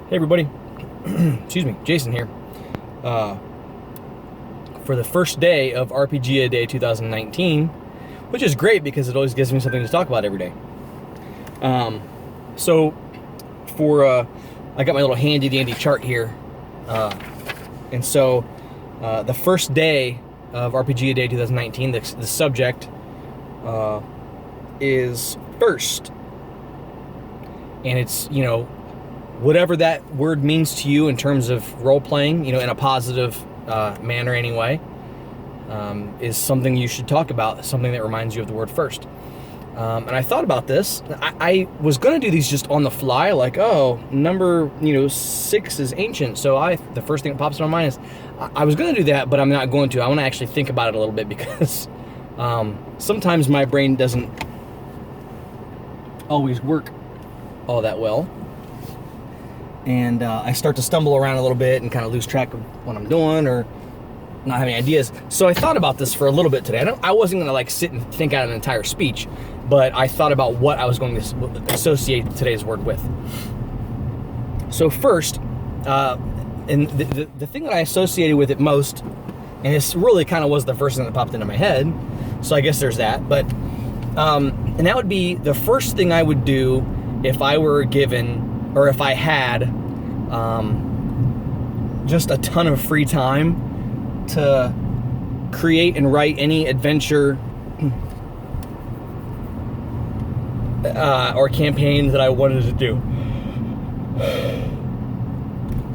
Hey everybody, excuse me, Jason here. For the first day of RPG A Day 2019, which is great because it always gives me something to talk about every day. So I got my little handy dandy chart here, and so the first day of RPG A Day 2019, the subject is first, and it's whatever that word means to you in terms of role-playing, in a positive manner anyway, is something you should talk about, something that reminds you of the word first. And I thought about this. I was going to do these just on the fly, like, number 6 is ancient, so the first thing that pops in my mind is, I was going to do that, but I'm not going to. I want to actually think about it a little bit because sometimes my brain doesn't always work all that well. And I start to stumble around a little bit and kind of lose track of what I'm doing or not having ideas. So I thought about this for a little bit today. I wasn't going to sit and think out an entire speech, but I thought about what I was going to associate today's word with. So first, and the thing that I associated with it most, and this really kind of was the first thing that popped into my head, so I guess there's that, but, and that would be the first thing I would do if I were given, or if I had just a ton of free time to create and write any adventure or campaign that I wanted to do.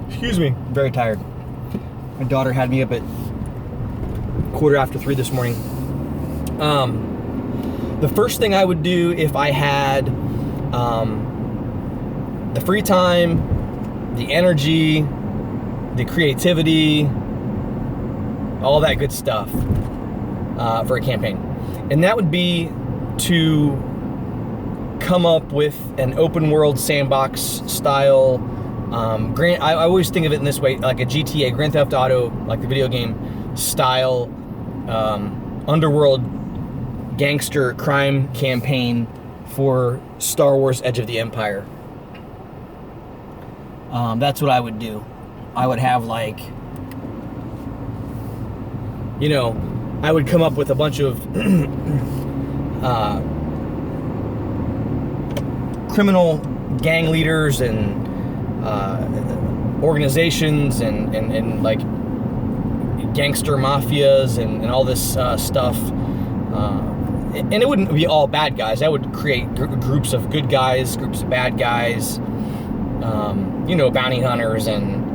Excuse me, I'm very tired. My daughter had me up at 3:15 this morning. The first thing I would do if I had the free time, the energy, the creativity, all that good stuff for a campaign. And that would be to come up with an open world sandbox style, I always think of it in this way, like a GTA, Grand Theft Auto, like the video game style, underworld gangster crime campaign for Star Wars Edge of the Empire. That's what I would do. I would have I would come up with a bunch of criminal gang leaders and organizations and like gangster mafias and all this stuff. And it wouldn't be all bad guys. I would create groups of good guys, groups of bad guys, bounty hunters and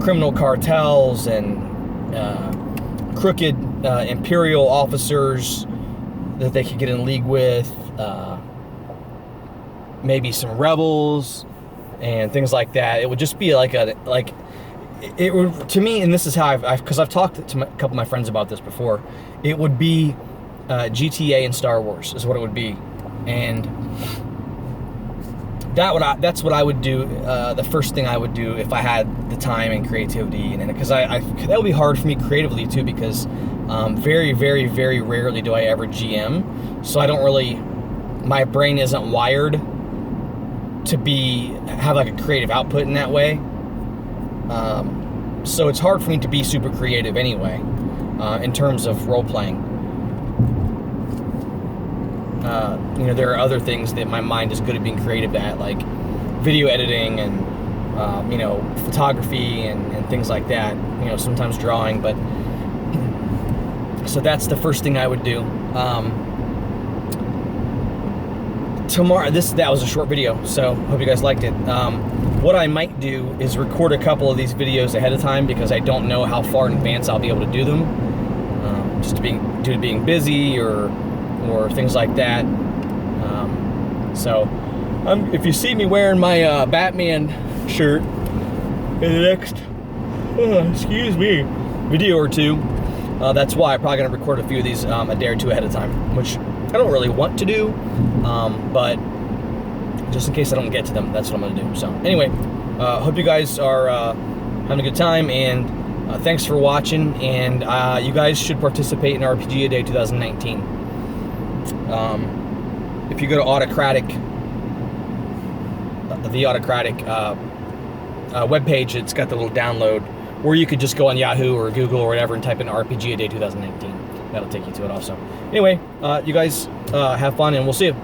criminal cartels and crooked imperial officers that they could get in league with, maybe some rebels and things like that. It would just be it would, to me, and this is how because I've talked to a couple of my friends about this before, it would be GTA and Star Wars is what it would be. And that's what I would do, the first thing I would do if I had the time and creativity, and because that would be hard for me creatively too, because very, very, very rarely do I ever GM, so I don't really, my brain isn't wired to have like a creative output in that way, so it's hard for me to be super creative anyway, in terms of role-playing. There are other things that my mind is good at being creative at, like video editing and, photography and things like that, sometimes drawing, but, so that's the first thing I would do. Tomorrow, that was a short video, so hope you guys liked it. What I might do is record a couple of these videos ahead of time because I don't know how far in advance I'll be able to do them, just due to being busy or things like that. So if you see me wearing my Batman shirt in the next video or two, that's why I'm probably going to record a few of these a day or two ahead of time, which I don't really want to do, but just in case I don't get to them, that's what I'm going to do. So anyway, hope you guys are having a good time, and thanks for watching, and you guys should participate in RPG A Day 2019. If you go to the Autocratic webpage, it's got the little download where you could just go on Yahoo or Google or whatever and type in RPG A Day 2019. That'll take you to it also. Anyway, you guys have fun, and we'll see you.